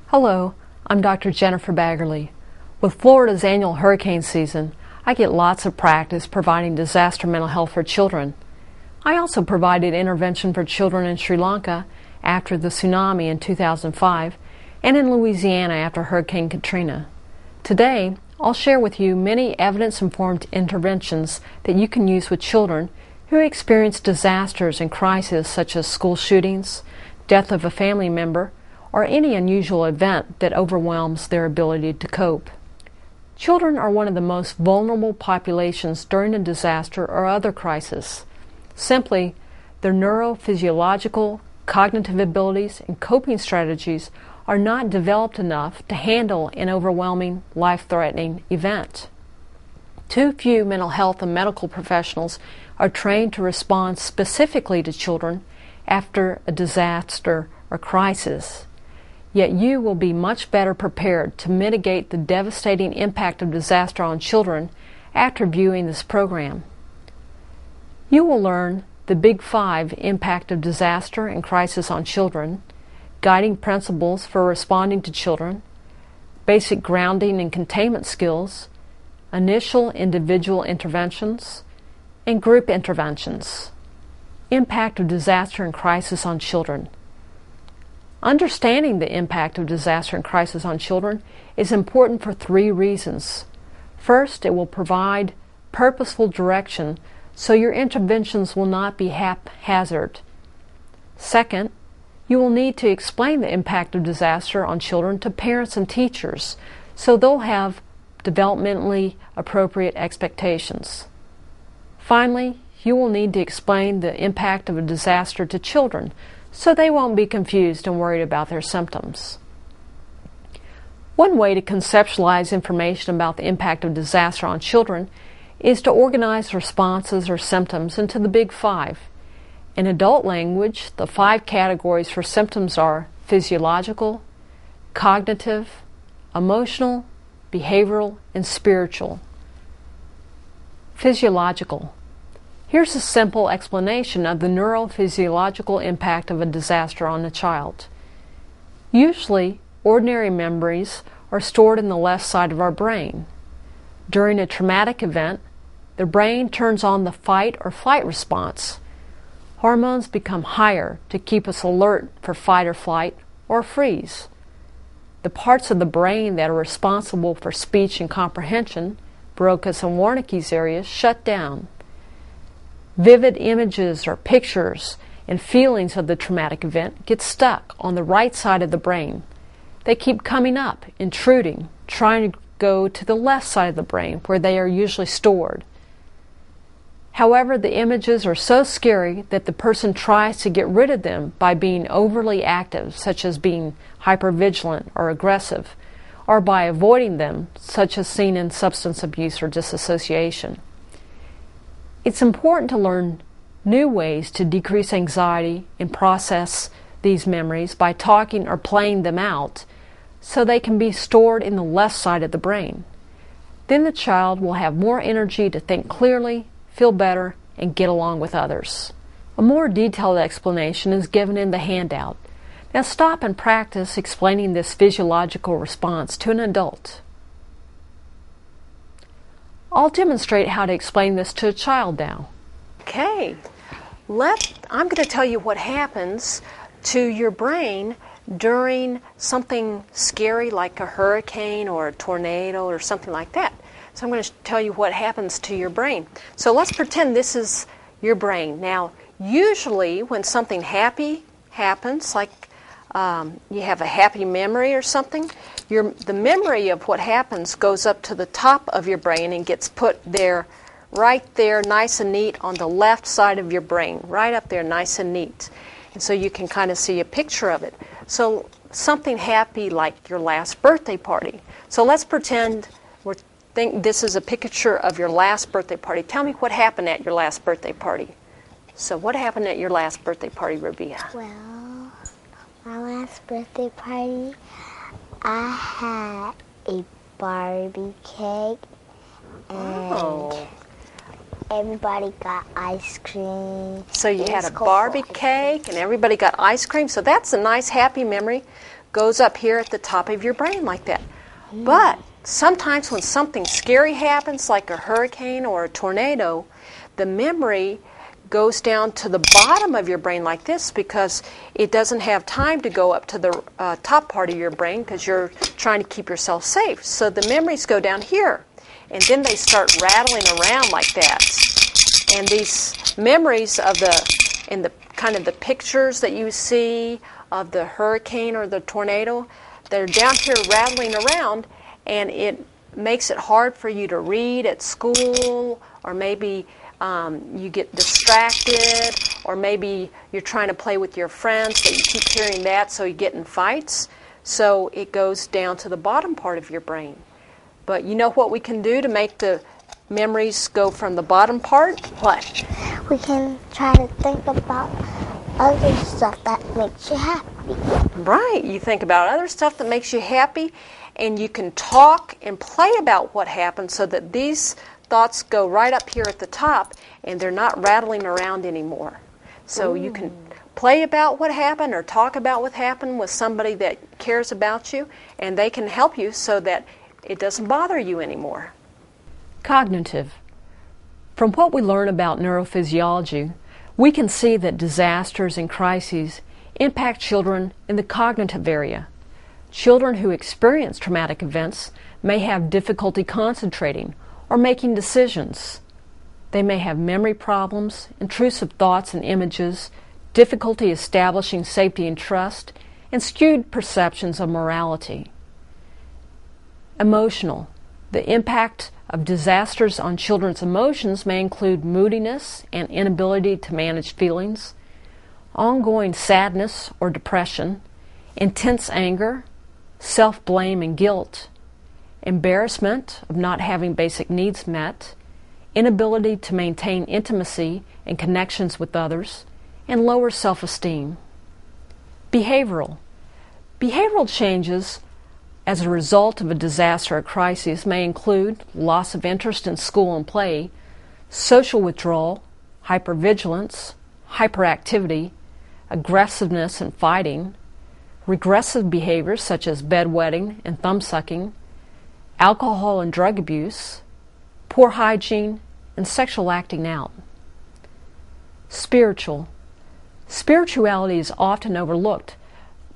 Hello, I'm Dr. Jennifer Baggerly. With Florida's annual hurricane season, I get lots of practice providing disaster mental health for children. I also provided intervention for children in Sri Lanka after the tsunami in 2005 and in Louisiana after Hurricane Katrina. Today, I'll share with you many evidence-informed interventions that you can use with children who experience disasters and crises such as school shootings, death of a family member, or any unusual event that overwhelms their ability to cope. Children are one of the most vulnerable populations during a disaster or other crisis. Simply, their neurophysiological, cognitive abilities, and coping strategies are not developed enough to handle an overwhelming, life-threatening event. Too few mental health and medical professionals are trained to respond specifically to children after a disaster or crisis. Yet you will be much better prepared to mitigate the devastating impact of disaster on children after viewing this program. You will learn the Big Five impact of disaster and crisis on children, guiding principles for responding to children, basic grounding and containment skills, initial individual interventions, and group interventions. Impact of disaster and crisis on children. Understanding the impact of disaster and crisis on children is important for three reasons. First, it will provide purposeful direction so your interventions will not be haphazard. Second, you will need to explain the impact of disaster on children to parents and teachers so they'll have developmentally appropriate expectations. Finally, you will need to explain the impact of a disaster to children so they won't be confused and worried about their symptoms. One way to conceptualize information about the impact of disaster on children is to organize responses or symptoms into the Big Five. In adult language, the 5 categories for symptoms are physiological, cognitive, emotional, behavioral, and spiritual. Physiological. Here's a simple explanation of the neurophysiological impact of a disaster on a child. Usually, ordinary memories are stored in the left side of our brain. During a traumatic event, the brain turns on the fight or flight response. Hormones become higher to keep us alert for fight or flight or freeze. The parts of the brain that are responsible for speech and comprehension, Broca's and Wernicke's areas, shut down. Vivid images or pictures and feelings of the traumatic event get stuck on the right side of the brain. They keep coming up, intruding, trying to go to the left side of the brain where they are usually stored. However, the images are so scary that the person tries to get rid of them by being overly active, such as being hypervigilant or aggressive, or by avoiding them, such as seen in substance abuse or disassociation. It's important to learn new ways to decrease anxiety and process these memories by talking or playing them out so they can be stored in the left side of the brain. Then the child will have more energy to think clearly, feel better, and get along with others. A more detailed explanation is given in the handout. Now stop and practice explaining this physiological response to an adult. I'll demonstrate how to explain this to a child now. Okay, I'm going to tell you what happens to your brain during something scary like a hurricane or a tornado or something like that. So I'm going to tell you what happens to your brain. So let's pretend this is your brain. Now, usually when something happy happens, like you have a happy memory or something, the memory of what happens goes up to the top of your brain and gets put there, right there, nice and neat on the left side of your brain, right up there, nice and neat. And so you can kind of see a picture of it. So something happy like your last birthday party. So let's pretend this is a picture of your last birthday party. Tell me what happened at your last birthday party. So what happened at your last birthday party, Rabia? Well, my last birthday party, I had a Barbie cake, and everybody got ice cream. So you had a Barbie cake, and everybody got ice cream. So that's a nice, happy memory. Goes up here at the top of your brain like that. But sometimes when something scary happens, like a hurricane or a tornado, the memory goes down to the bottom of your brain like this because it doesn't have time to go up to the top part of your brain because you're trying to keep yourself safe. So the memories go down here, and then they start rattling around like that. And these memories of the kind of the pictures that you see of the hurricane or the tornado, they're down here rattling around, and it makes it hard for you to read at school, or maybe you get distracted, or maybe you're trying to play with your friends, but you keep hearing that, so you get in fights. So it goes down to the bottom part of your brain. But you know what we can do to make the memories go from the bottom part? What? We can try to think about other stuff that makes you happy. Right. You think about other stuff that makes you happy, and you can talk and play about what happened so that these thoughts go right up here at the top, and they're not rattling around anymore. So you can play about what happened or talk about what happened with somebody that cares about you, and they can help you so that it doesn't bother you anymore. Cognitive. From what we learn about neurophysiology, we can see that disasters and crises impact children in the cognitive area. Children who experience traumatic events may have difficulty concentrating or making decisions. They may have memory problems, intrusive thoughts and images, difficulty establishing safety and trust, and skewed perceptions of morality. Emotional. The impact of disasters on children's emotions may include moodiness and inability to manage feelings, ongoing sadness or depression, intense anger, self-blame and guilt, embarrassment of not having basic needs met, inability to maintain intimacy and connections with others, and lower self-esteem. Behavioral. Behavioral changes as a result of a disaster or crisis may include loss of interest in school and play, social withdrawal, hypervigilance, hyperactivity, aggressiveness and fighting, regressive behaviors such as bedwetting and thumb-sucking, alcohol and drug abuse, poor hygiene, and sexual acting out. Spiritual. Spirituality is often overlooked,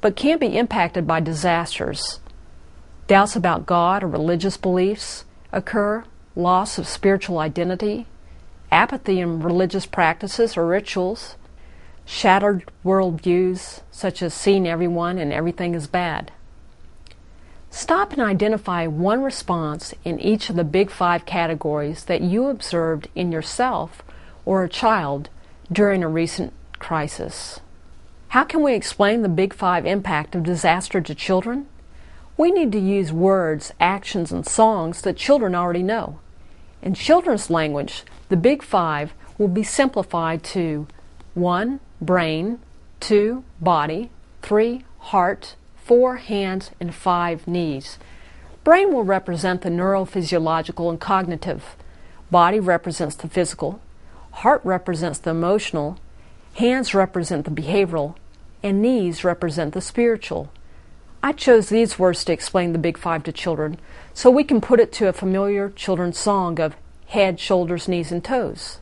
but can be impacted by disasters. Doubts about God or religious beliefs occur, loss of spiritual identity, apathy in religious practices or rituals, shattered worldviews such as seeing everyone and everything is bad. Stop and identify one response in each of the big 5 categories that you observed in yourself or a child during a recent crisis. How can we explain the big 5 impact of disaster to children? We need to use words, actions, and songs that children already know. In children's language, the big 5 will be simplified to 1. Brain, 2. Body, 3. Heart, 4. Hands, and 5. Knees. Brain will represent the neurophysiological and cognitive. Body represents the physical. Heart represents the emotional. Hands represent the behavioral. And knees represent the spiritual. I chose these words to explain the big 5 to children so we can put it to a familiar children's song of head, shoulders, knees, and toes.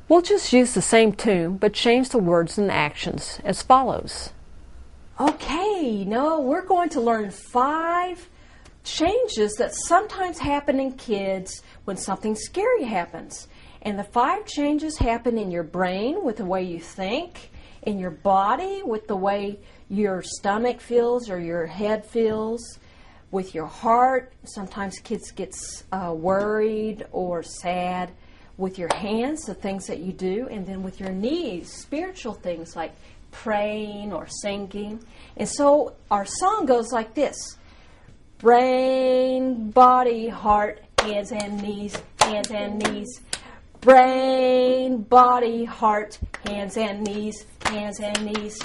We'll just use the same tune but change the words and actions as follows. Okay, now we're going to learn 5 changes that sometimes happen in kids when something scary happens. And the 5 changes happen in your brain with the way you think, in your body with the way your stomach feels or your head feels, with your heart. Sometimes kids get worried or sad. With your hands, the things that you do, and then with your knees, spiritual things like praying or singing. And so our song goes like this. Brain, body, heart, hands and knees, hands and knees. Brain, body, heart, hands and knees, hands and knees.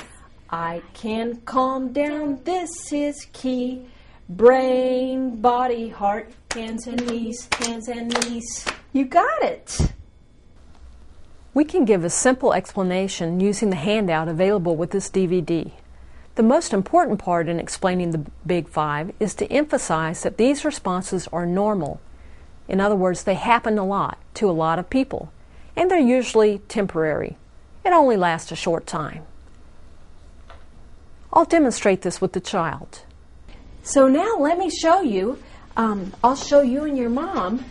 I can calm down, this is key. Brain, body, heart, hands and knees, hands and knees. You got it! We can give a simple explanation using the handout available with this DVD. The most important part in explaining the Big Five is to emphasize that these responses are normal. In other words, they happen a lot to a lot of people, and they're usually temporary. It only lasts a short time. I'll demonstrate this with the child. So now let me show you, I'll show you and your mom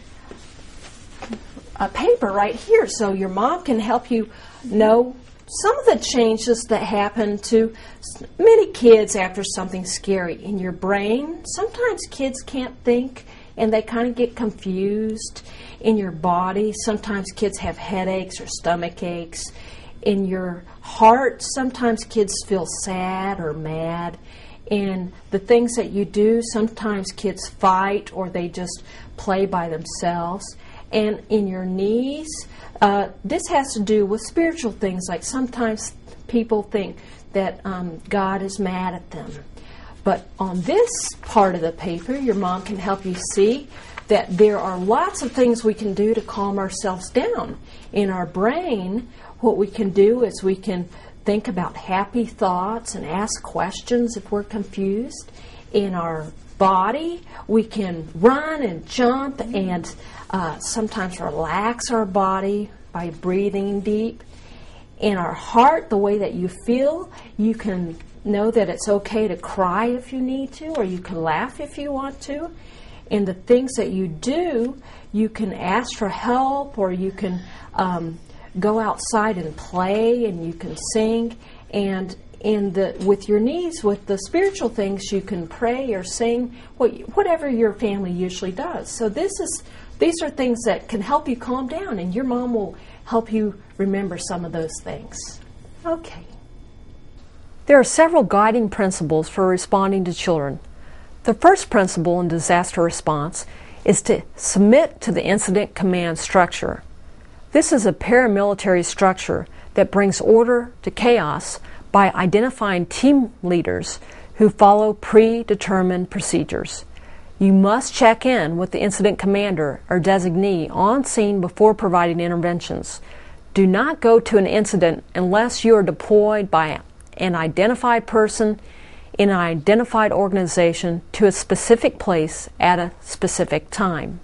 a paper right here so your mom can help you know some of the changes that happen to many kids after something scary in your brain. Sometimes kids can't think and they kind of get confused. In your body, sometimes kids have headaches or stomach aches. In your heart, sometimes kids feel sad or mad. In the things that you do, sometimes kids fight or they just play by themselves. And in your knees, this has to do with spiritual things, like sometimes people think that God is mad at them. But on this part of the paper, your mom can help you see that there are lots of things we can do to calm ourselves down. In our brain, what we can do is we can think about happy thoughts and ask questions if we're confused. In our body, we can run and jump and sometimes relax our body by breathing deep. In our heart, the way that you feel, you can know that it's okay to cry if you need to, or you can laugh if you want to. In the things that you do, you can ask for help, or you can go outside and play, and you can sing. And with your knees, with the spiritual things, you can pray or sing, whatever your family usually does. So these are things that can help you calm down, and your mom will help you remember some of those things. Okay. There are several guiding principles for responding to children. The first principle in disaster response is to submit to the incident command structure. This is a paramilitary structure that brings order to chaos by identifying team leaders who follow predetermined procedures. You must check in with the incident commander or designee on scene before providing interventions. Do not go to an incident unless you are deployed by an identified person in an identified organization to a specific place at a specific time.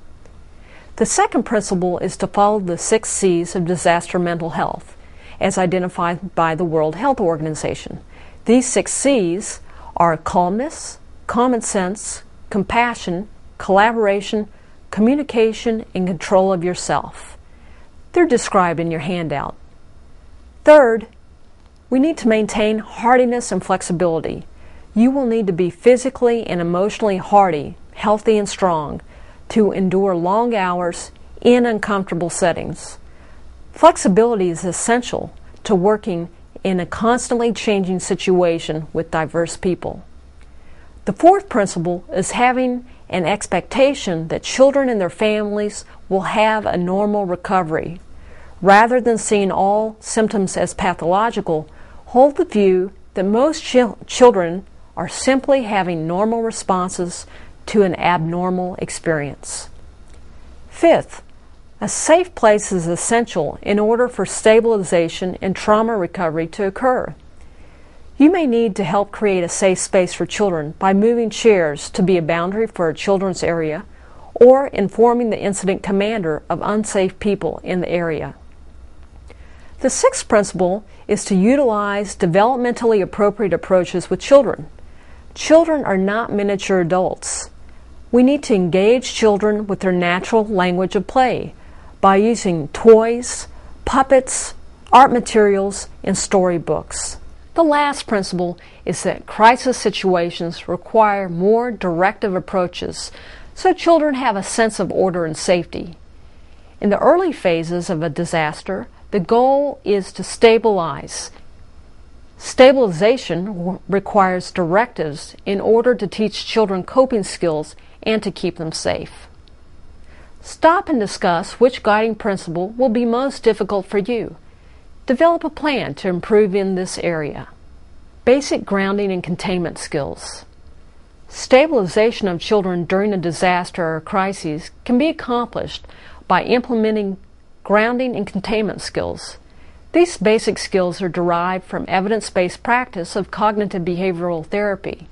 The second principle is to follow the 6 C's of disaster mental health, as identified by the World Health Organization. These 6 C's are calmness, common sense, compassion, collaboration, communication, and control of yourself. They're described in your handout. Third, we need to maintain hardiness and flexibility. You will need to be physically and emotionally hardy, healthy and strong to endure long hours in uncomfortable settings. Flexibility is essential to working in a constantly changing situation with diverse people. The fourth principle is having an expectation that children and their families will have a normal recovery. Rather than seeing all symptoms as pathological, hold the view that most children are simply having normal responses to an abnormal experience. Fifth, a safe place is essential in order for stabilization and trauma recovery to occur. You may need to help create a safe space for children by moving chairs to be a boundary for a children's area, or informing the incident commander of unsafe people in the area. The sixth principle is to utilize developmentally appropriate approaches with children. Children are not miniature adults. We need to engage children with their natural language of play by using toys, puppets, art materials, and storybooks. The last principle is that crisis situations require more directive approaches so children have a sense of order and safety. In the early phases of a disaster, the goal is to stabilize. Stabilization requires directives in order to teach children coping skills and to keep them safe. Stop and discuss which guiding principle will be most difficult for you. Develop a plan to improve in this area. Basic grounding and containment skills. Stabilization of children during a disaster or crisis can be accomplished by implementing grounding and containment skills. These basic skills are derived from evidence-based practice of cognitive behavioral therapy.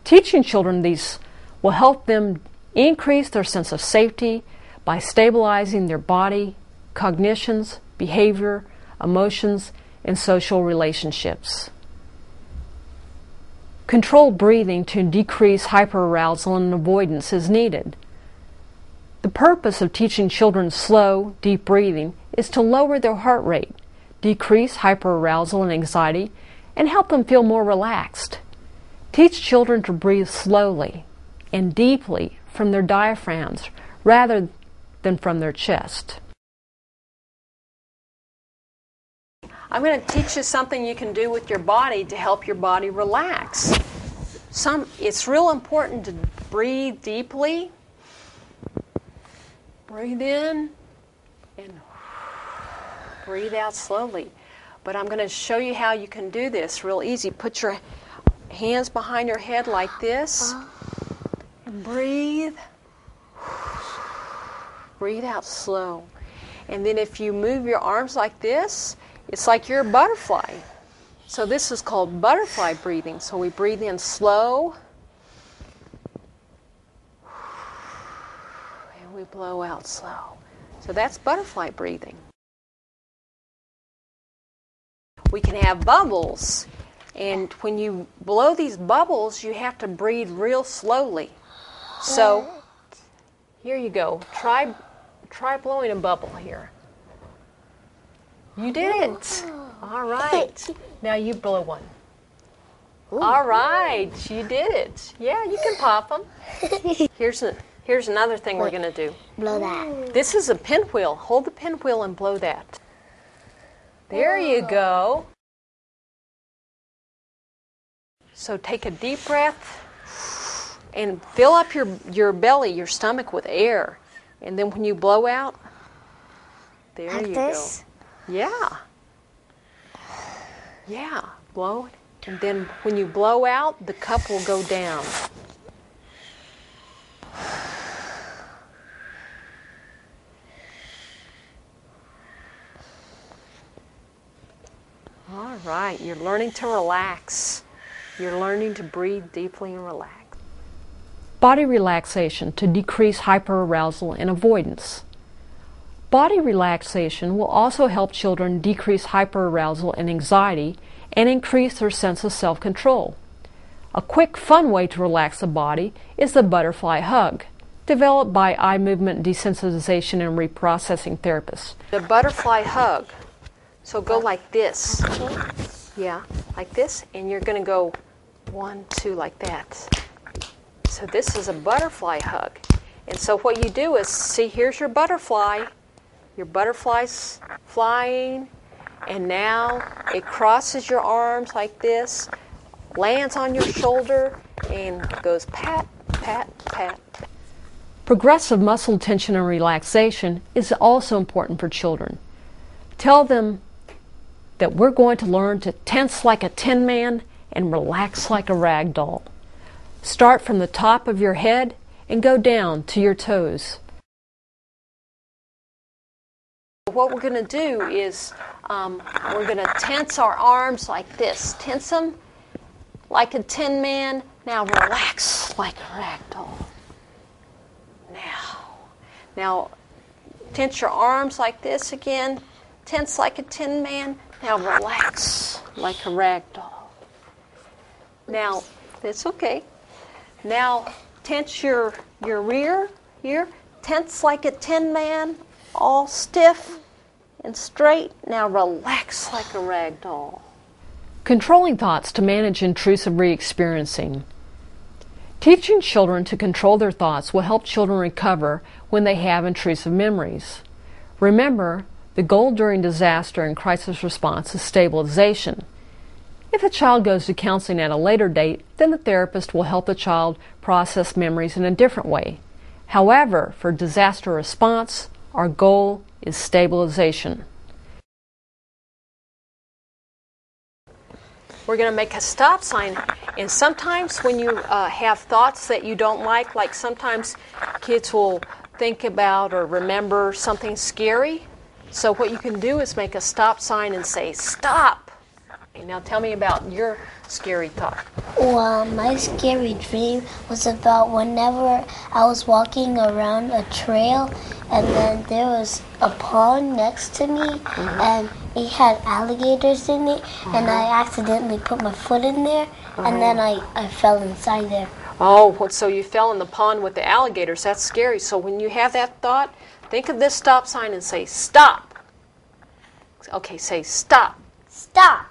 Teaching children these will help them increase their sense of safety by stabilizing their body, cognitions, behavior, emotions, and social relationships. Controlled breathing to decrease hyperarousal and avoidance is needed. The purpose of teaching children slow, deep breathing is to lower their heart rate, decrease hyperarousal and anxiety, and help them feel more relaxed. Teach children to breathe slowly and deeply from their diaphragms rather than from their chest. I'm going to teach you something you can do with your body to help your body relax. It's real important to breathe deeply. Breathe in and breathe out slowly. But I'm going to show you how you can do this real easy. Put your hands behind your head like this and breathe. Breathe out slow. And then if you move your arms like this, it's like you're a butterfly. So this is called butterfly breathing. So we breathe in slow. And we blow out slow. So that's butterfly breathing. We can have bubbles. And when you blow these bubbles, you have to breathe real slowly. So here you go. Try blowing a bubble here. You did it. All right. Now you blow one. All right. You did it. Yeah, you can pop them. Here's another thing we're going to do. Blow that. This is a pinwheel. Hold the pinwheel and blow that. There you go. So take a deep breath and fill up your belly, your stomach with air. And then when you blow out, there like you this? go. Yeah. Yeah. Blow it. And then when you blow out, the cup will go down. All right. You're learning to relax. You're learning to breathe deeply and relax. Body relaxation to decrease hyperarousal and avoidance. Body relaxation will also help children decrease hyperarousal and anxiety and increase their sense of self-control. A quick, fun way to relax the body is the butterfly hug, developed by eye movement desensitization and reprocessing therapists. The butterfly hug. So go like this. Yeah, like this, and you're going to go 1, 2, like that. So this is a butterfly hug. And so what you do is, see, here's your butterfly. Your butterfly's flying, and now it crosses your arms like this, lands on your shoulder, and goes pat, pat, pat. Progressive muscle tension and relaxation is also important for children. Tell them that we're going to learn to tense like a tin man and relax like a rag doll. Start from the top of your head and go down to your toes. What we're going to do is we're going to tense our arms like this. Tense them like a tin man. Now relax like a rag doll. Now tense your arms like this again. Tense like a tin man. Now relax like a rag doll. Now, it's okay. Now tense your rear here. Tense like a tin man. All stiff and straight. Now relax like a rag doll. Controlling thoughts to manage intrusive re-experiencing. Teaching children to control their thoughts will help children recover when they have intrusive memories. Remember, the goal during disaster and crisis response is stabilization. If a child goes to counseling at a later date, then the therapist will help the child process memories in a different way. However, for disaster response, our goal is stabilization. We're going to make a stop sign, and sometimes when you have thoughts that you don't like sometimes kids will think about or remember something scary. So what you can do is make a stop sign and say, stop. Okay, now tell me about your scary thought. Well, my scary dream was about whenever I was walking around a trail and then there was a pond next to me and it had alligators in it and I accidentally put my foot in there and then I fell inside there. Oh, so you fell in the pond with the alligators. That's scary. So when you have that thought, think of this stop sign and say, stop. Okay, say stop. Stop!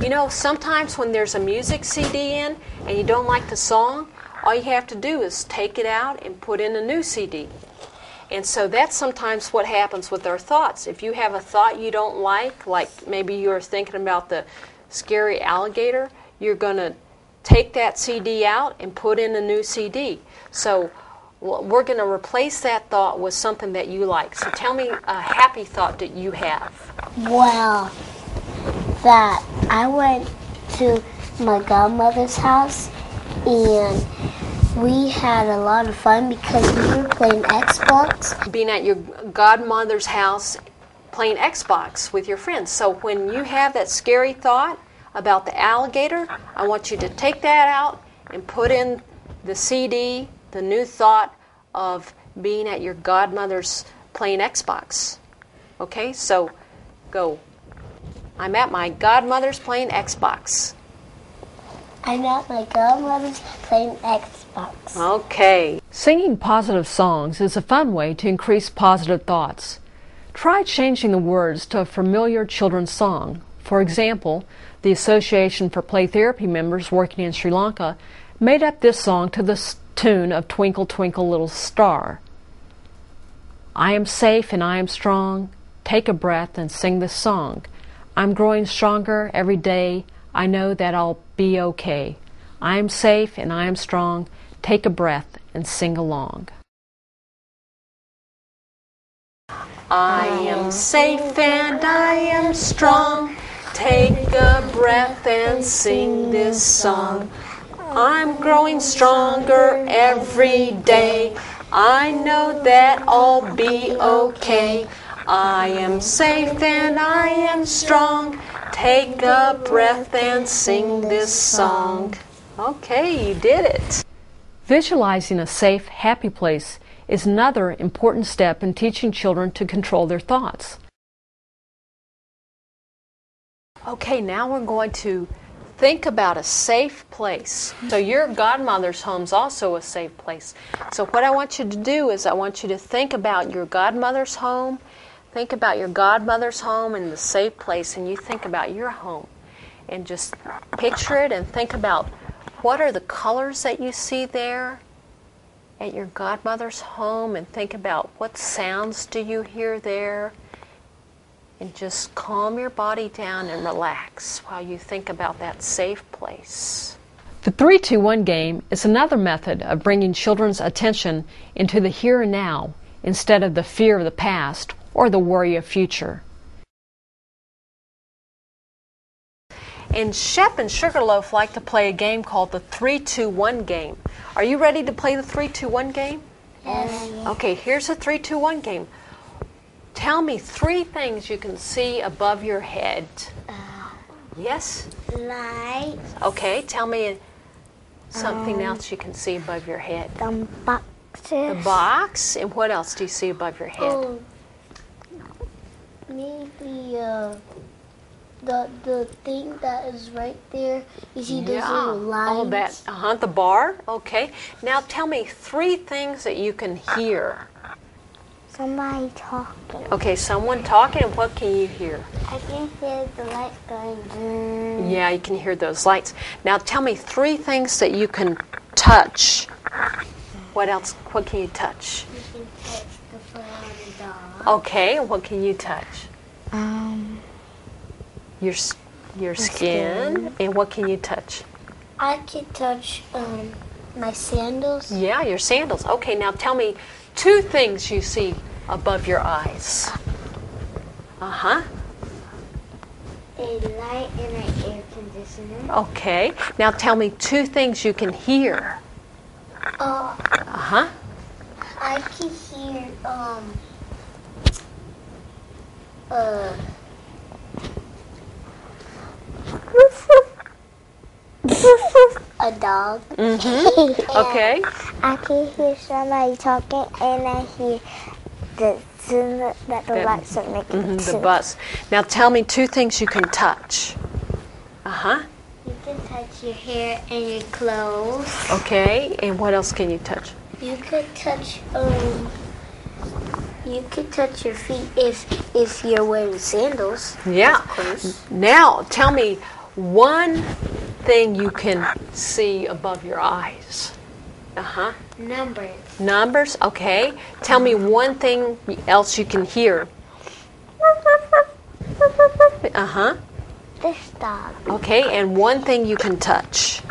You know, sometimes when there's a music CD in and you don't like the song, all you have to do is take it out and put in a new CD. And so that's sometimes what happens with our thoughts. If you have a thought you don't like maybe you're thinking about the scary alligator, you're going to take that CD out and put in a new CD. So we're going to replace that thought with something that you like. So tell me a happy thought that you have. Well, that I went to my godmother's house and we had a lot of fun because we were playing Xbox. Being at your godmother's house playing Xbox with your friends. So when you have that scary thought about the alligator, I want you to take that out and put in the CD, the new thought of being at your godmother's playing Xbox. Okay, so go. I'm at my godmother's playing Xbox. I'm at my godmother's playing Xbox. Okay. Singing positive songs is a fun way to increase positive thoughts. Try changing the words to a familiar children's song. For example, the Association for Play Therapy members working in Sri Lanka made up this song to the tune of Twinkle, Twinkle, Little Star. I am safe and I am strong. Take a breath and sing this song. I'm growing stronger every day. I know that I'll be okay. I am safe and I am strong. Take a breath and sing along. I am safe and I am strong. Take a breath and sing this song. I'm growing stronger every day. I know that I'll be okay. I am safe and I am strong. Take a breath and sing this song. Okay, you did it. Visualizing a safe, happy place is another important step in teaching children to control their thoughts. Okay, now we're going to think about a safe place. So your godmother's home's also a safe place. So what I want you to do is I want you to think about your godmother's home. Think about your godmother's home and the safe place, and you think about your home. And just picture it and think about what are the colors that you see there at your godmother's home, and think about what sounds do you hear there. And just calm your body down and relax while you think about that safe place. The 3-2-1 game is another method of bringing children's attention into the here and now instead of the fear of the past or the worry of future. And Shep and Sugarloaf like to play a game called the 3-2-1 game. Are you ready to play the 3-2-1 game? Yes. Okay, here's the 3-2-1 game. Tell me 3 things you can see above your head. Yes? Lights. Okay, tell me something else you can see above your head. The boxes. The box, and what else do you see above your head? Oh, maybe the thing that is right there. You see those little lines? Oh, that, the bar? Okay. Now tell me 3 things that you can hear. Somebody talking. Okay, someone talking, and what can you hear? I can hear the lights going. Yeah, you can hear those lights. Now tell me 3 things that you can touch. What else? What can you touch? You can touch the foot of the dog. Okay, and what can you touch? Your skin. And what can you touch? I can touch My sandals. Yeah, your sandals. Okay, now tell me 2 things you see above your eyes. Uh-huh. A light and an air conditioner. Okay. Now tell me 2 things you can hear. Uh-huh. I can hear a dog. Mm-hmm. Okay. I can hear somebody talking, and I hear the sound that the lights are making. The bus. Now tell me 2 things you can touch. Uh-huh. You can touch your hair and your clothes. Okay. And what else can you touch? You could touch your feet if you're wearing sandals. Yeah. Of course. Now tell me 1 thing you can see above your eyes. Uh-huh. Numbers. Numbers, okay. Tell me 1 thing else you can hear. Uh-huh. This dog. Okay, and 1 thing you can touch.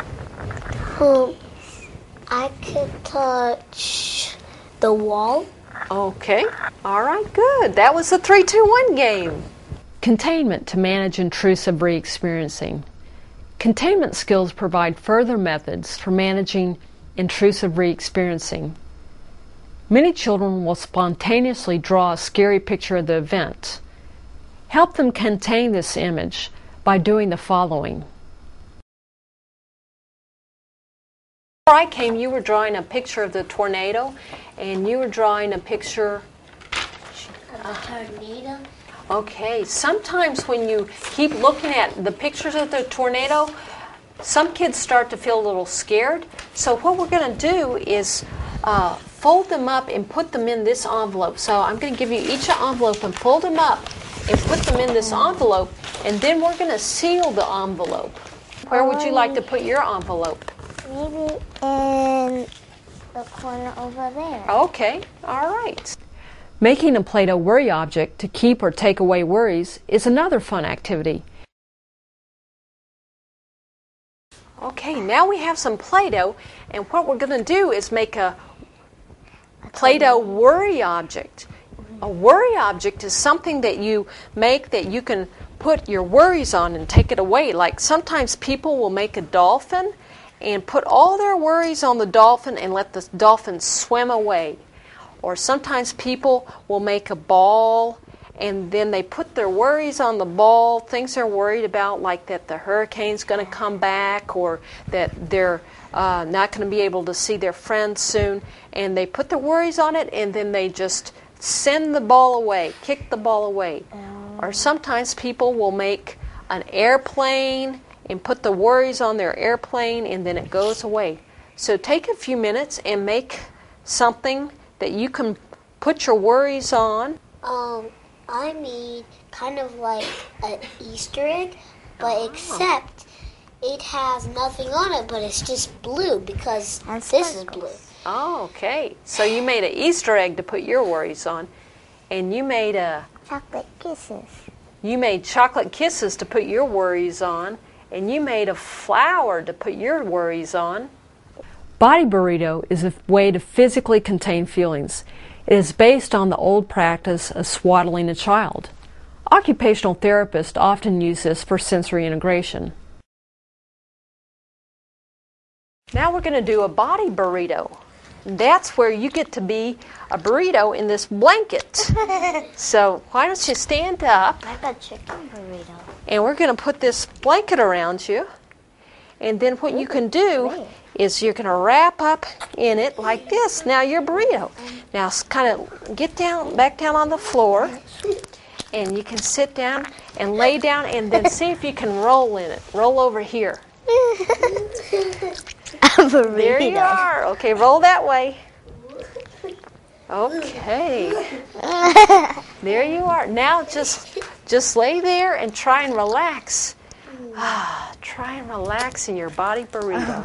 I could touch the wall. Okay, all right, good. That was the 3, 2, 1 game. Containment to manage intrusive re-experiencing. Containment skills provide further methods for managing intrusive re-experiencing. Many children will spontaneously draw a scary picture of the event. Help them contain this image by doing the following. Before I came, you were drawing a picture of the tornado, and you were drawing a picture Of a tornado. Okay, sometimes when you keep looking at the pictures of the tornado, some kids start to feel a little scared. So what we're going to do is fold them up and put them in this envelope. So I'm going to give you each an envelope and fold them up and put them in this envelope, and then we're going to seal the envelope. Where would you like to put your envelope? Maybe in the corner over there. Okay, all right. Making a Play-Doh worry object to keep or take away worries is another fun activity. Okay, now we have some Play-Doh, and what we're going to do is make a Play-Doh worry object. A worry object is something that you make that you can put your worries on and take it away. Like sometimes people will make a dolphin and put all their worries on the dolphin and let the dolphin swim away. Or sometimes people will make a ball and then they put their worries on the ball, things they're worried about, like that the hurricane's going to come back or that they're not going to be able to see their friends soon. And they put their worries on it and then they just send the ball away, kick the ball away. Or sometimes people will make an airplane and put the worries on their airplane and then it goes away. So take a few minutes and make something that you can put your worries on. I made kind of like an Easter egg, but except it has nothing on it, but it's just blue because this is blue. Oh, okay. So you made an Easter egg to put your worries on, and you made Chocolate kisses. You made chocolate kisses to put your worries on, and you made a flower to put your worries on. Body burrito is a way to physically contain feelings. It is based on the old practice of swaddling a child. Occupational therapists often use this for sensory integration. Now we're going to do a body burrito. That's where you get to be a burrito in this blanket. So why don't you stand up? Like a chicken burrito. And we're going to put this blanket around you. And then what you can do is you're going to wrap up in it like this. Now you're a burrito. Now kind of get down, back down on the floor. And you can sit down and lay down and then see if you can roll in it. Roll over here. There you are. Okay, roll that way. Okay. There you are. Now just lay there and try and relax. Try and relax in your body burrito.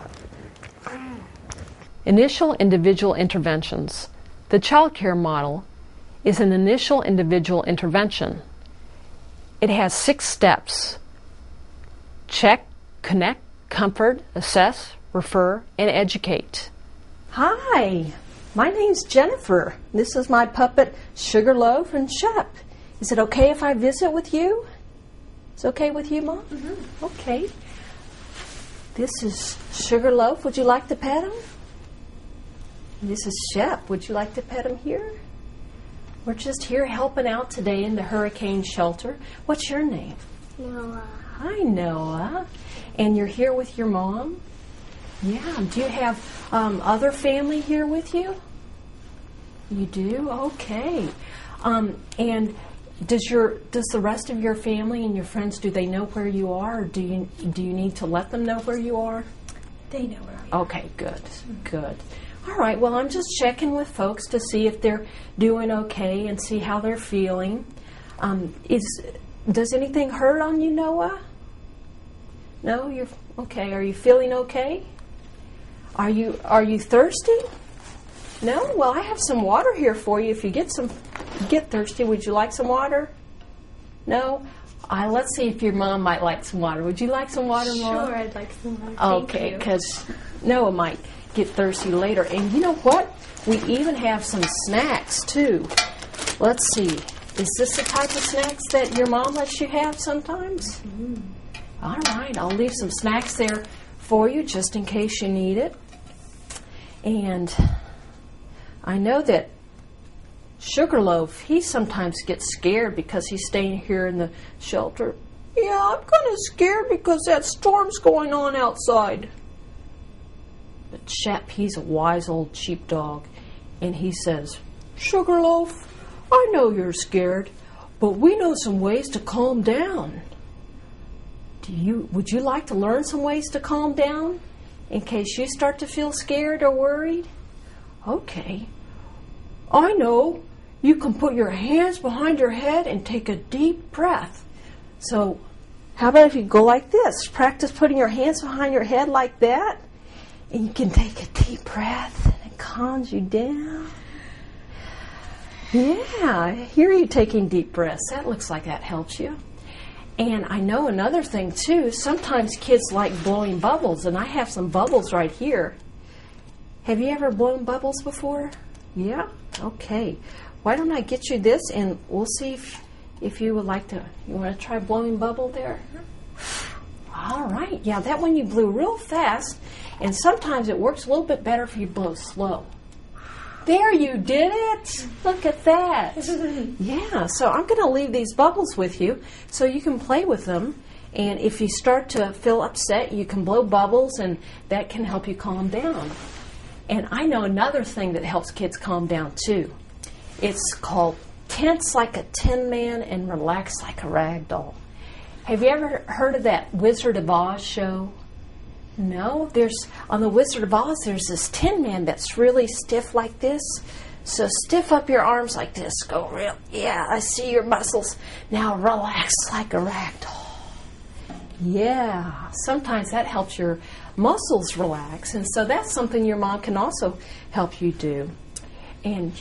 Initial individual interventions. The child care model is an initial individual intervention. It has 6 steps. Check, connect, comfort, assess, refer, and educate. Hi, my name's Jennifer. This is my puppet Sugarloaf and Shep. Is it okay if I visit with you? It's okay with you, Mom? Mm-hmm. Okay. This is Sugarloaf. Would you like to pet him? This is Shep. Would you like to pet him here? We're just here helping out today in the hurricane shelter. What's your name? Noah. Hi, Noah. And you're here with your mom? Yeah. Do you have other family here with you? You do? Okay. And does the rest of your family and your friends, do they know where you are, or do you need to let them know where you are? They know where we are. Okay, good, good. All right, well, I'm just checking with folks to see if they're doing okay and see how they're feeling. Does anything hurt on you, Noah? No, you're okay. Are you feeling okay? Are you thirsty? No? Well, I have some water here for you if you get thirsty. Would you like some water? No? Let's see if your mom might like some water. Would you like some water, Mom? Sure, I'd like some water. Okay, because Noah might get thirsty later. And you know what? We even have some snacks, too. Let's see. Is this the type of snacks that your mom lets you have sometimes? Mm-hmm. All right, I'll leave some snacks there for you just in case you need it. And I know that Sugarloaf, he sometimes gets scared because he's staying here in the shelter. Yeah, I'm kind of scared because that storm's going on outside. But Shep, he's a wise old sheepdog, and he says, Sugarloaf, I know you're scared, but we know some ways to calm down. Would you like to learn some ways to calm down in case you start to feel scared or worried? Okay. I know. You can put your hands behind your head and take a deep breath. So, how about if you go like this? Practice putting your hands behind your head like that, and you can take a deep breath and it calms you down. Yeah, I hear you taking deep breaths. That looks like that helps you. And I know another thing, too. Sometimes kids like blowing bubbles, and I have some bubbles right here. Have you ever blown bubbles before? Yeah? Okay. Why don't I get you this, and we'll see if you would like to. You want to try blowing bubble there? All right. Yeah, that one you blew real fast, and sometimes it works a little bit better if you blow slow. There, you did it. Look at that. Yeah, so I'm going to leave these bubbles with you so you can play with them. And if you start to feel upset, you can blow bubbles, and that can help you calm down. And I know another thing that helps kids calm down, too. It's called Tense Like a Tin Man and Relax Like a Rag Doll. Have you ever heard of that Wizard of Oz show? No, on the Wizard of Oz, there's this Tin Man that's really stiff like this. So stiff up your arms like this. Go real, yeah, I see your muscles. Now relax like a rag doll. Yeah, sometimes that helps your muscles relax. And so that's something your mom can also help you do. And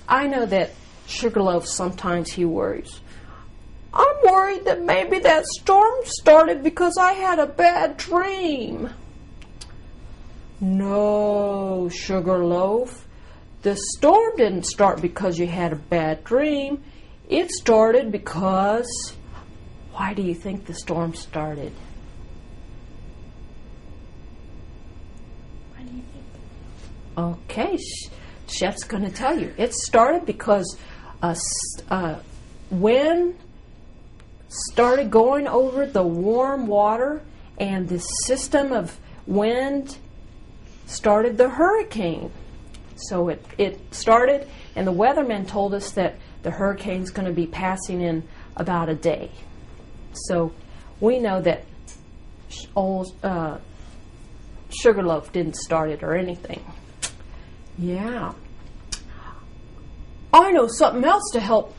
I know that Sugarloaf, sometimes he worries. I'm worried that maybe that storm started because I had a bad dream. No, Sugarloaf. The storm didn't start because you had a bad dream. It started because... Why do you think the storm started? Why do you think? Okay, Chef's going to tell you. It started because wind started going over the warm water, and the system of wind started the hurricane. So it started, and the weathermen told us that the hurricane's going to be passing in about a day. So we know that old Sugarloaf didn't start it or anything. Yeah. I know something else to help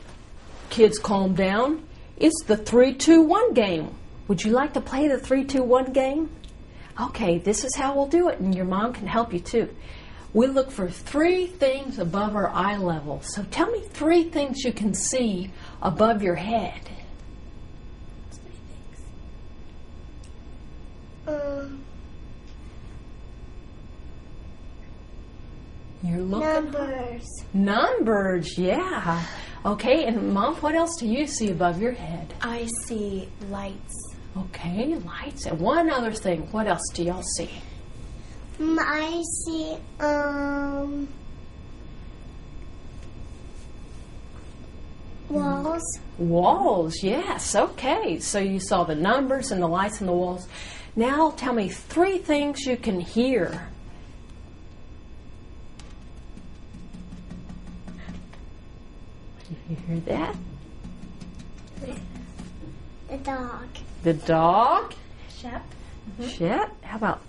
kids calm down. It's the 3-2-1 game. Would you like to play the 3-2-1 game? Okay, this is how we'll do it, and your mom can help you too. We look for 3 things above our eye level. So tell me 3 things you can see above your head. 3 things. You're looking. Numbers. Numbers, yeah. Okay, and Mom, what else do you see above your head? I see lights. Okay, lights. And one other thing. What else do y'all see? I see, walls. Walls, yes. Okay, so you saw the numbers and the lights and the walls. Now tell me 3 things you can hear. You hear that? The dog. The dog? Shep. Shit. How about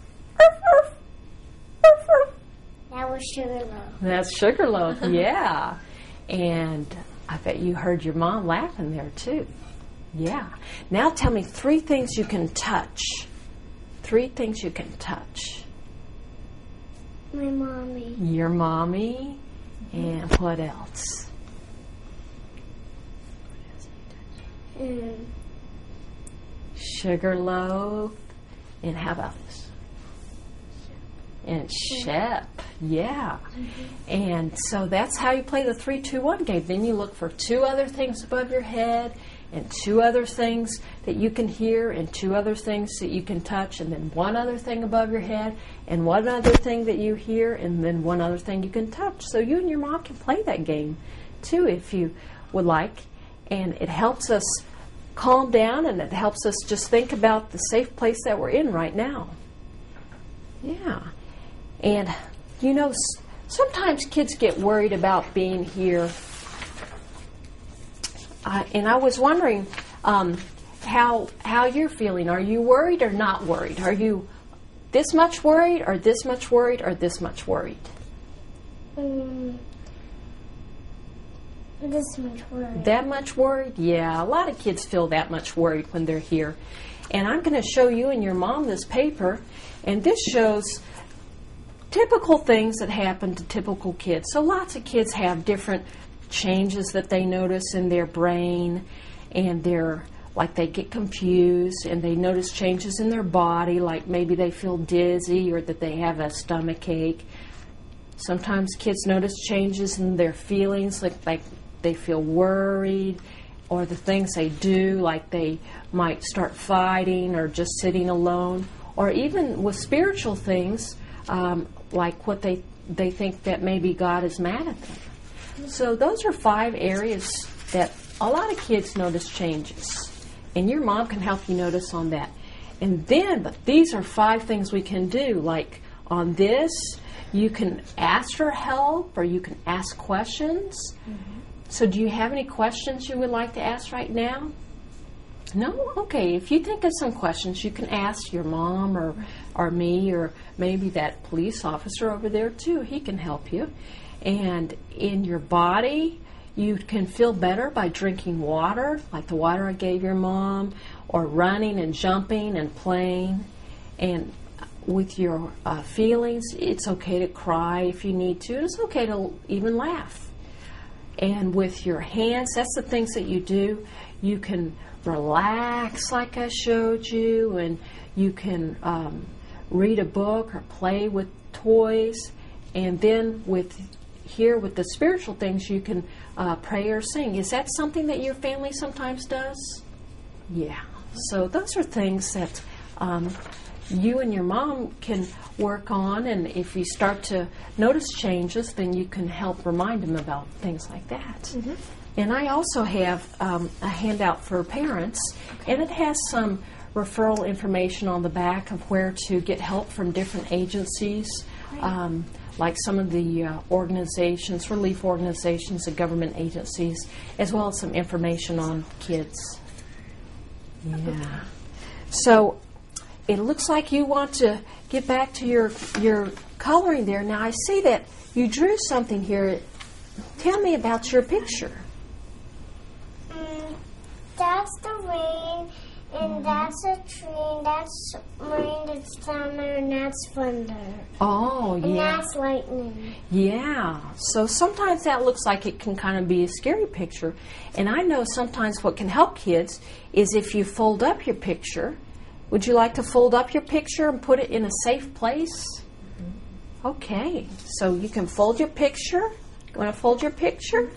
That was Sugarloaf. that's Sugarloaf, yeah. And I bet you heard your mom laughing there too. Yeah. Now tell me 3 things you can touch. 3 things you can touch. My mommy. Your mommy. And what else? Sugarloaf. And how about this? And Shep. Yeah. And so that's how you play the 3-2-1 game. Then you look for 2 other things above your head and 2 other things that you can hear and 2 other things that you can touch and then 1 other thing above your head and 1 other thing that you hear and then 1 other thing you can touch. So you and your mom can play that game too if you would like. And it helps us calm down and it helps us just think about the safe place that we're in right now. Yeah. And, you know, sometimes kids get worried about being here. And I was wondering how you're feeling. Are you worried or not worried? Are you this much worried or this much worried or this much worried? This much worried. That much worried? Yeah, a lot of kids feel that much worried when they're here. And I'm going to show you and your mom this paper, and this shows typical things that happen to typical kids. So lots of kids have different changes that they notice in their brain, and they get confused, and they notice changes in their body, like maybe they feel dizzy or that they have a stomach ache. Sometimes kids notice changes in their feelings, like they feel worried, or the things they do, like they might start fighting or just sitting alone, or even with spiritual things, like what they think that maybe God is mad at them. So those are 5 areas that a lot of kids notice changes, and your mom can help you notice on that. And then, but these are 5 things we can do, like on this, you can ask for help or you can ask questions. So do you have any questions you would like to ask right now? No? Okay. If you think of some questions, you can ask your mom or me or maybe that police officer over there too. He can help you. And in your body, you can feel better by drinking water, like the water I gave your mom, or running and jumping and playing. And with your feelings, it's okay to cry if you need to. It's okay to even laugh. And with your hands, that's the things that you do. You can relax like I showed you, and you can read a book or play with toys. And then with the spiritual things, you can pray or sing. Is that something that your family sometimes does? Yeah. So those are things that you and your mom can work on, and if you start to notice changes, then you can help remind them about things like that. And I also have a handout for parents, and it has some referral information on the back of where to get help from different agencies, like some of the organizations, relief organizations and government agencies, as well as some information on kids. Yeah. So it looks like you want to get back to your coloring there. Now I see that you drew something here. Tell me about your picture. That's the rain, and that's a tree, and that's rain that's down there, and that's thunder. Oh, yeah. And that's lightning. Yeah. So sometimes that looks like it can kind of be a scary picture. And I know sometimes what can help kids is if you fold up your picture. Would you like to fold up your picture and put it in a safe place? Okay, so you can fold your picture. You want to fold your picture?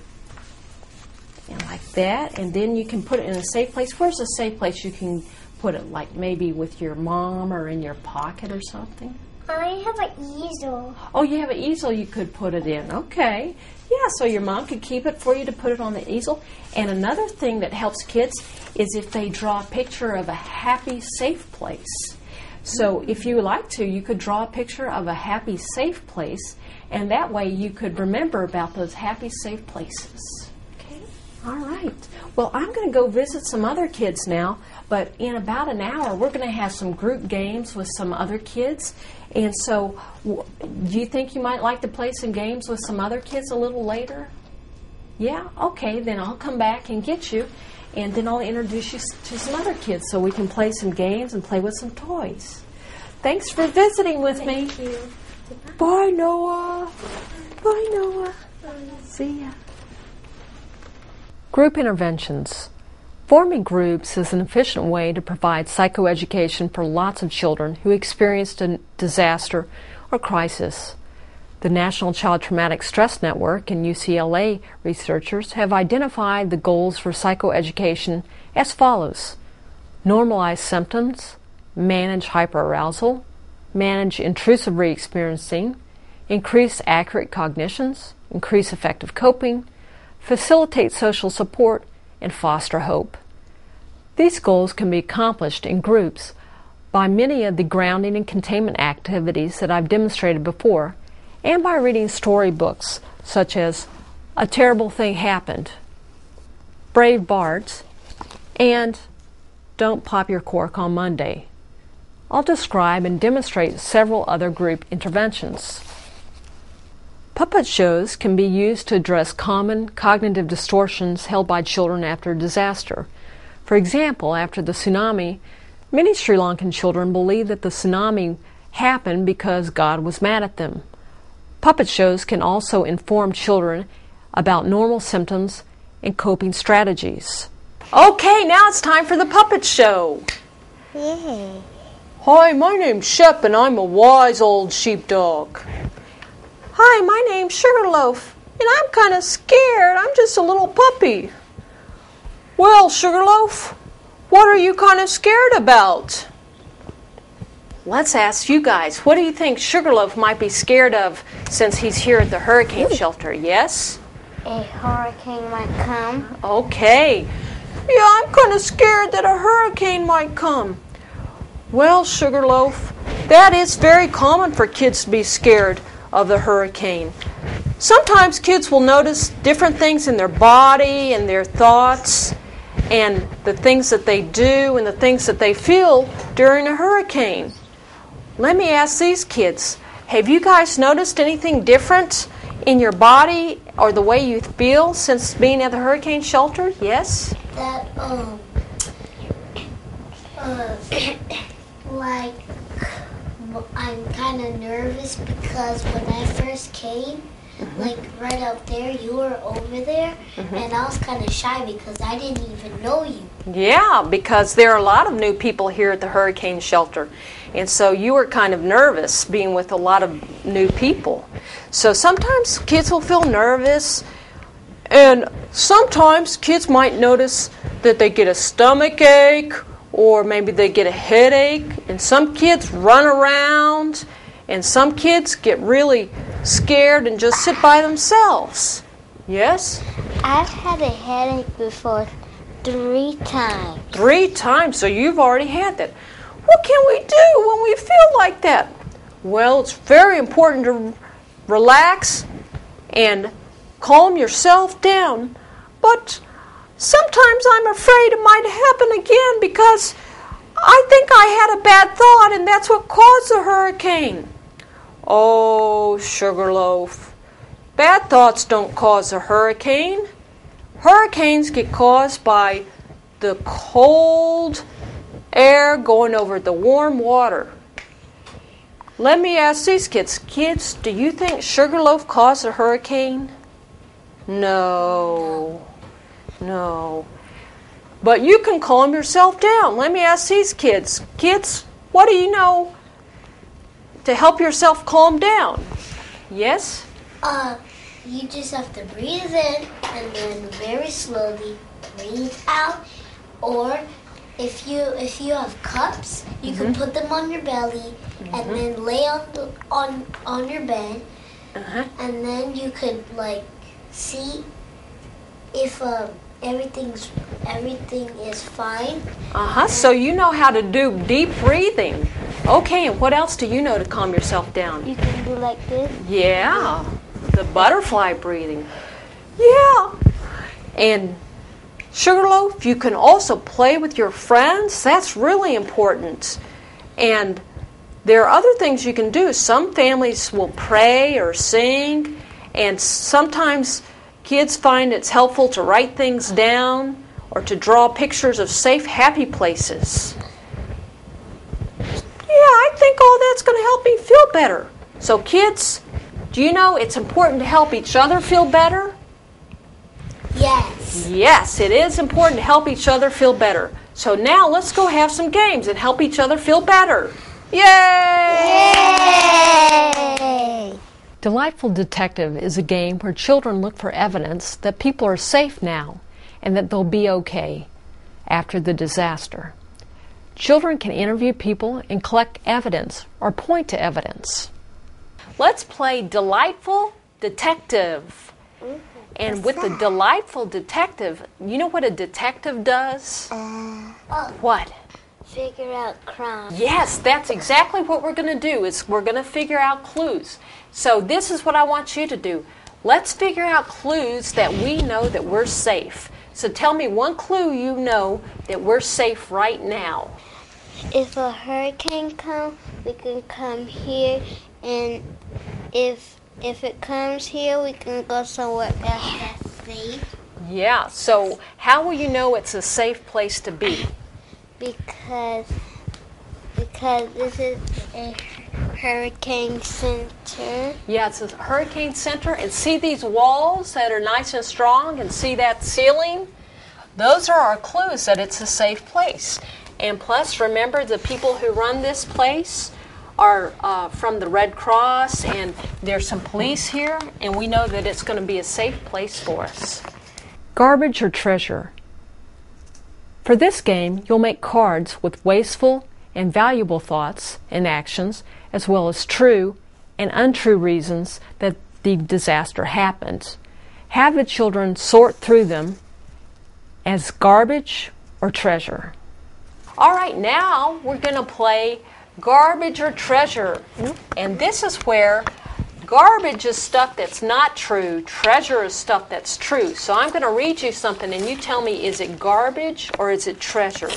And like that, and then you can put it in a safe place. Where's a safe place you can put it, like maybe with your mom or in your pocket or something? I have an easel. Oh, you have an easel you could put it in. Okay. Yeah, so your mom could keep it for you to put it on the easel. And another thing that helps kids is if they draw a picture of a happy, safe place. So if you would like to, you could draw a picture of a happy, safe place, and that way you could remember about those happy, safe places. Okay? All right. Well, I'm going to go visit some other kids now, but in about an hour, we're going to have some group games with some other kids. And so, do you think you might like to play some games with some other kids a little later? Yeah? Okay, then I'll come back and get you, and then I'll introduce you to some other kids so we can play some games and play with some toys. Thanks for visiting with me. Thank you. Bye, Noah. Bye, Noah. See ya. Group interventions. Forming groups is an efficient way to provide psychoeducation for lots of children who experienced a disaster or crisis. The National Child Traumatic Stress Network and UCLA researchers have identified the goals for psychoeducation as follows: normalize symptoms, manage hyperarousal, manage intrusive re-experiencing, increase accurate cognitions, increase effective coping, facilitate social support, and foster hope. These goals can be accomplished in groups by many of the grounding and containment activities that I've demonstrated before, and by reading storybooks such as A Terrible Thing Happened, Brave Bart, and Don't Pop Your Cork on Monday. I'll describe and demonstrate several other group interventions. Puppet shows can be used to address common cognitive distortions held by children after a disaster. For example, after the tsunami, many Sri Lankan children believe that the tsunami happened because God was mad at them. Puppet shows can also inform children about normal symptoms and coping strategies. Okay, now it's time for the puppet show. Yay. Hi, my name's Shep and I'm a wise old sheepdog. Hi, my name's Sugarloaf and I'm kind of scared. I'm just a little puppy. Well, Sugarloaf, what are you kind of scared about? Let's ask you guys. What do you think Sugarloaf might be scared of since he's here at the hurricane shelter? Yes? A hurricane might come. Okay. Yeah, I'm kind of scared that a hurricane might come. Well, Sugarloaf, that is very common for kids to be scared of the hurricane. Sometimes kids will notice different things in their body and their thoughts and the things that they do and the things that they feel during a hurricane. Let me ask these kids, have you guys noticed anything different in your body or the way you feel since being at the hurricane shelter? Yes? That, like, I'm kind of nervous because when I first came, like right out there, you were over there, and I was kind of shy because I didn't even know you. Yeah, because there are a lot of new people here at the hurricane shelter, and so you were kind of nervous being with a lot of new people. So sometimes kids will feel nervous, and sometimes kids might notice that they get a stomach ache or maybe they get a headache, and some kids run around, and some kids get really scared and just sit by themselves. Yes? I've had a headache before 3 times. 3 times, so you've already had that. What can we do when we feel like that? Well, it's very important to relax and calm yourself down. But sometimes I'm afraid it might happen again because I think I had a bad thought and that's what caused the hurricane. Oh, Sugarloaf, bad thoughts don't cause a hurricane. Hurricanes get caused by the cold air going over the warm water. Let me ask these kids. Kids, do you think Sugarloaf caused a hurricane? No. But you can calm yourself down. Let me ask these kids. Kids, what do you know to help yourself calm down? Yes? You just have to breathe in and then very slowly breathe out. Or if you have cups, you can put them on your belly and then lay on your bed, and then you could like see if everything is fine. So you know how to do deep breathing. Okay, and what else do you know to calm yourself down? You can do like this. Yeah, the butterfly breathing. Yeah. And Sugarloaf, you can also play with your friends. That's really important. And there are other things you can do. Some families will pray or sing, and sometimes kids find it's helpful to write things down or to draw pictures of safe, happy places. Yeah, I think all that's going to help me feel better. So kids, do you know it's important to help each other feel better? Yes. Yes, it is important to help each other feel better. So now let's go have some games and help each other feel better. Yay! Yay! Delightful Detective is a game where children look for evidence that people are safe now and that they'll be okay after the disaster. Children can interview people and collect evidence or point to evidence. Let's play Delightful Detective. And with the Delightful Detective, you know what a detective does? What? Figure out crime. Yes, that's exactly what we're going to do. Is we're going to figure out clues. So this is what I want you to do. Let's figure out clues that we know that we're safe. So tell me one clue you know that we're safe right now. If a hurricane comes, we can come here, and if it comes here, we can go somewhere else that's safe. Yeah, so how will you know it's a safe place to be? Because this is a hurricane center. Yeah, it's a hurricane center. And see these walls that are nice and strong, and see that ceiling? Those are our clues that it's a safe place. And plus, remember, the people who run this place are from the Red Cross, and there's some police here, and we know that it's going to be a safe place for us. Garbage or treasure? For this game, you'll make cards with wasteful and valuable thoughts and actions, as well as true and untrue reasons that the disaster happened. Have the children sort through them as garbage or treasure. All right, now we're going to play Garbage or Treasure. And this is where garbage is stuff that's not true, treasure is stuff that's true. So I'm going to read you something, and you tell me, is it garbage or is it treasure?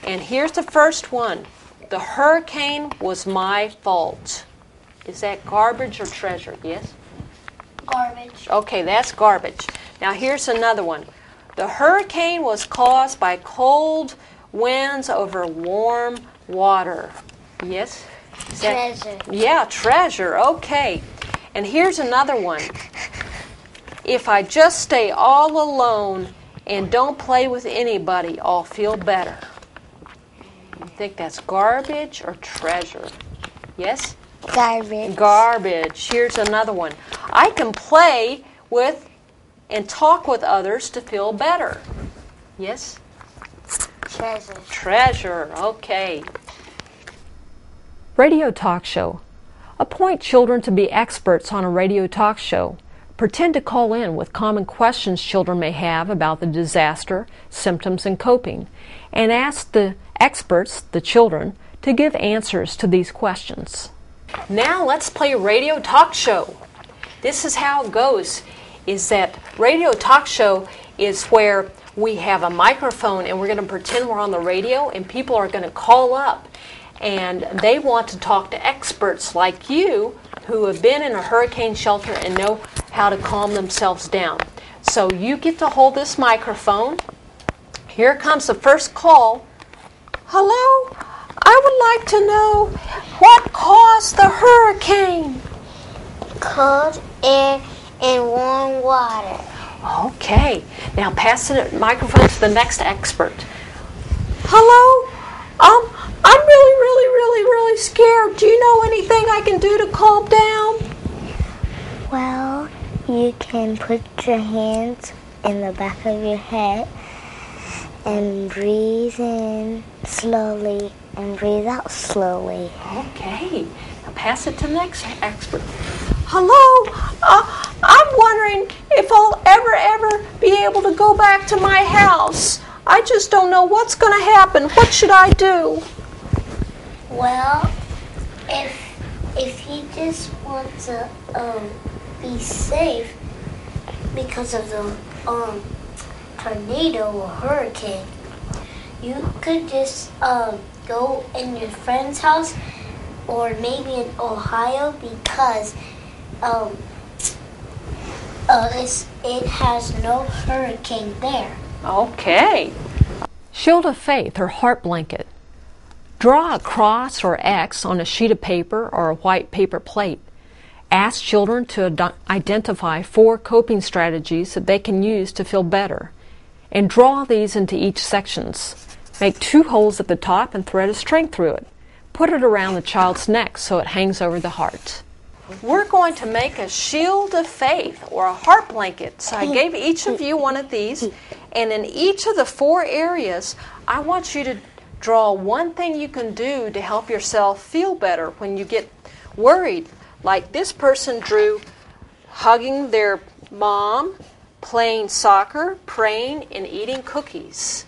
And here's the first one. The hurricane was my fault. Is that garbage or treasure? Yes? Garbage. Okay, that's garbage. Now here's another one. The hurricane was caused by cold winds over warm water. Yes? Treasure. Yeah, treasure. Okay. And here's another one. If I just stay all alone and don't play with anybody, I'll feel better. You think that's garbage or treasure? Yes? Garbage. Garbage. Here's another one. I can play with and talk with others to feel better. Yes? Treasure. Treasure. Okay. Radio talk show. Appoint children to be experts on a radio talk show. Pretend to call in with common questions children may have about the disaster, symptoms, and coping, and ask the experts, the children, to give answers to these questions. Now let's play radio talk show. This is how it goes, is that radio talk show is where we have a microphone and we're going to pretend we're on the radio, and people are going to call up and they want to talk to experts like you who have been in a hurricane shelter and know how to calm themselves down. So you get to hold this microphone. Here comes the first call. Hello? I would like to know what caused the hurricane. Cold air and warm water. Okay. Now pass the microphone to the next expert. Hello? I'm really scared. Do you know anything I can do to calm down? Well, you can put your hands in the back of your head and breathe in slowly and breathe out slowly. Okay. Now pass it to the next expert. Hello. I'm wondering if I'll ever be able to go back to my house. I just don't know what's going to happen. What should I do? Well, if you just want to be safe because of the tornado or hurricane, you could just go in your friend's house or maybe in Ohio because it has no hurricane there. Okay. Shield of faith or heart blanket. Draw a cross or X on a sheet of paper or a white paper plate. Ask children to identify 4 coping strategies that they can use to feel better, and draw these into each sections. Make 2 holes at the top and thread a string through it. Put it around the child's neck so it hangs over the heart. We're going to make a shield of faith or a heart blanket. So I gave each of you one of these, and in each of the 4 areas, I want you to draw one thing you can do to help yourself feel better when you get worried. Like this person drew hugging their mom, playing soccer, praying, and eating cookies.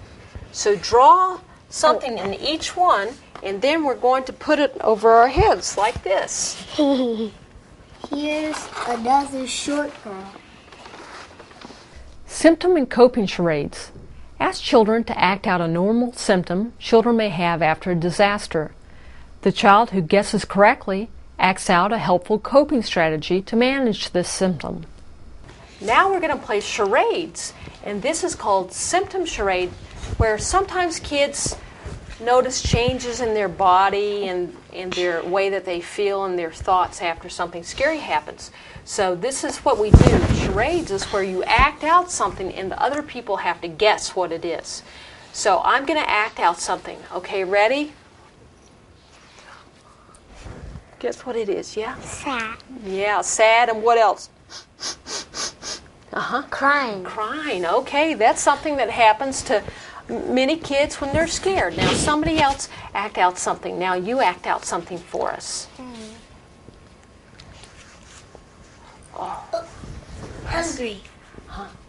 So draw something in each one, and then we're going to put it over our heads like this. Here's another short girl. Symptom and coping charades. Ask children to act out a normal symptom children may have after a disaster. The child who guesses correctly acts out a helpful coping strategy to manage this symptom. Now we're going to play charades, and this is called symptom charade, where sometimes kids notice changes in their body and in their way that they feel and their thoughts after something scary happens. So this is what we do. Charades is where you act out something and the other people have to guess what it is. So I'm going to act out something. Okay, ready? Guess what it is, yeah? Sad. Yeah, sad, and what else? Crying. Crying, okay. That's something that happens to many kids when they're scared. Now somebody else act out something. Now you act out something for us. Hungry.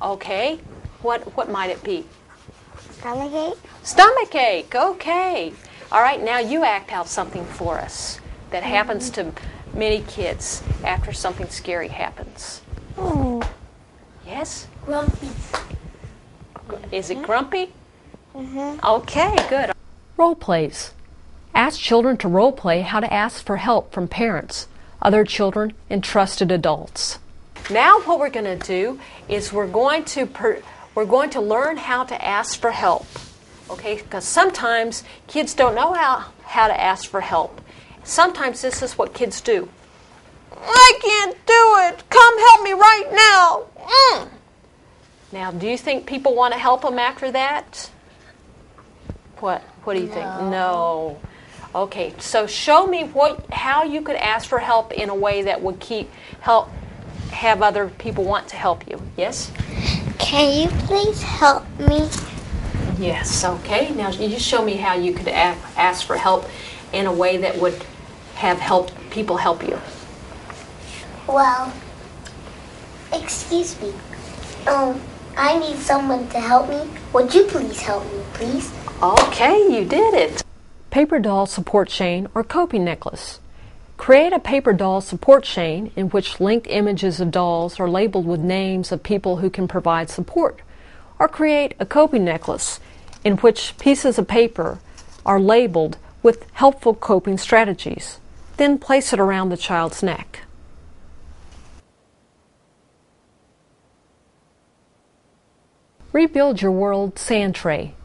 Okay. What might it be? Stomachache. Stomachache, okay. All right, now you act out something for us that happens to many kids after something scary happens. Yes? Grumpy. Is it grumpy? Okay, good. Role plays. Ask children to role play how to ask for help from parents, other children, and trusted adults. Now what we're going to do is we're going to learn how to ask for help. Okay? Because sometimes kids don't know how to ask for help. Sometimes this is what kids do. I can't do it. Come help me right now. Now, do you think people want to help them after that? What do you think? No. Okay, so show me how you could ask for help in a way that would have other people want to help you. Yes? Can you please help me? Yes, okay. Now you show me how you could ask for help in a way that would have people help you. Well, excuse me. I need someone to help me. Would you please help me, please? Okay, you did it. Paper doll support chain or coping necklace. Create a paper doll support chain in which linked images of dolls are labeled with names of people who can provide support. Or create a coping necklace in which pieces of paper are labeled with helpful coping strategies. Then place it around the child's neck. Rebuild your world sand tray.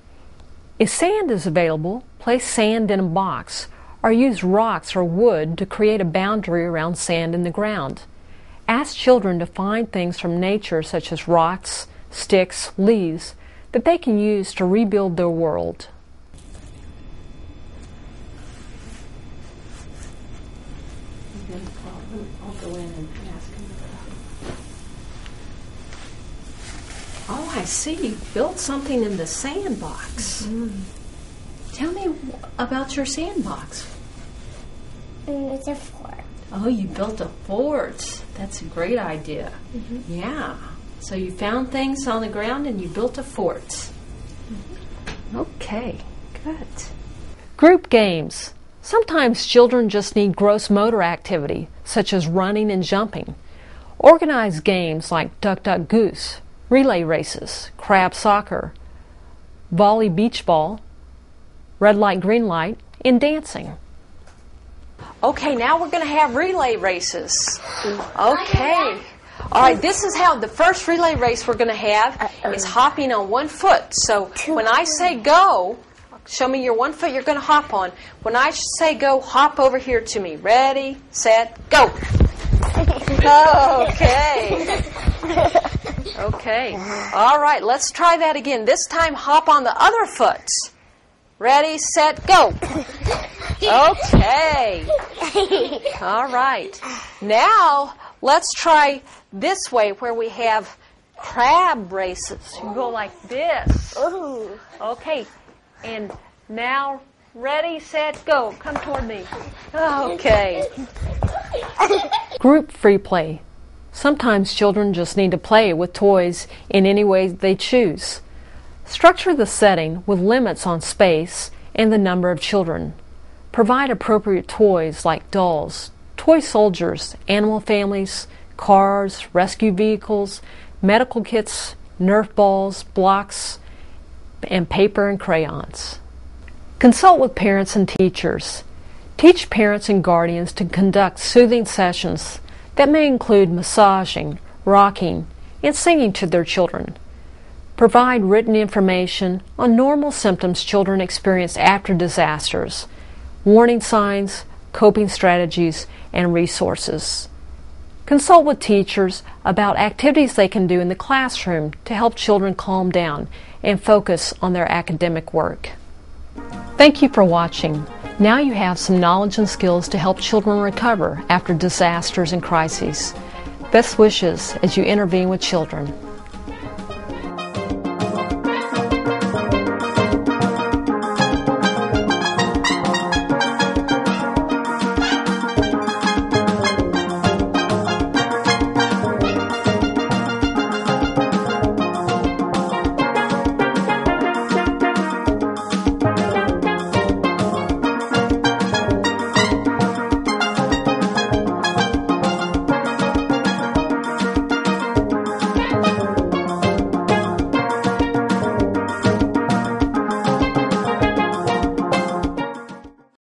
If sand is available, place sand in a box or use rocks or wood to create a boundary around sand in the ground. Ask children to find things from nature such as rocks, sticks, leaves that they can use to rebuild their world. I'll go in and ask him. Oh, I see. You built something in the sandbox. Mm-hmm. Tell me about your sandbox. It's a fort. Oh, you built a fort. That's a great idea. Mm-hmm. Yeah. So you found things on the ground and you built a fort. Mm-hmm. Okay, good. Group games. Sometimes children just need gross motor activity, such as running and jumping. Organize games like Duck, Duck, Goose, relay races, crab soccer, volley beach ball, red light, green light, and dancing. Okay, now we're going to have relay races. Okay. All right, this is how the first relay race we're going to have is hopping on one foot. So when I say go, show me your one foot you're going to hop on. When I say go, hop over here to me. Ready, set, go. Okay. Okay. All right, let's try that again. This time hop on the other foot. Ready, set, go. Okay. All right. Now, let's try this way where we have crab races. You go like this. Ooh. Okay. And now, ready, set, go. Come toward me. Okay. Group free play. Sometimes children just need to play with toys in any way they choose. Structure the setting with limits on space and the number of children. Provide appropriate toys like dolls, toy soldiers, animal families, cars, rescue vehicles, medical kits, Nerf balls, blocks, and paper and crayons. Consult with parents and teachers. Teach parents and guardians to conduct soothing sessions that may include massaging, rocking, and singing to their children. Provide written information on normal symptoms children experience after disasters, warning signs, coping strategies, and resources. Consult with teachers about activities they can do in the classroom to help children calm down and focus on their academic work. Thank you for watching. Now you have some knowledge and skills to help children recover after disasters and crises. Best wishes as you intervene with children.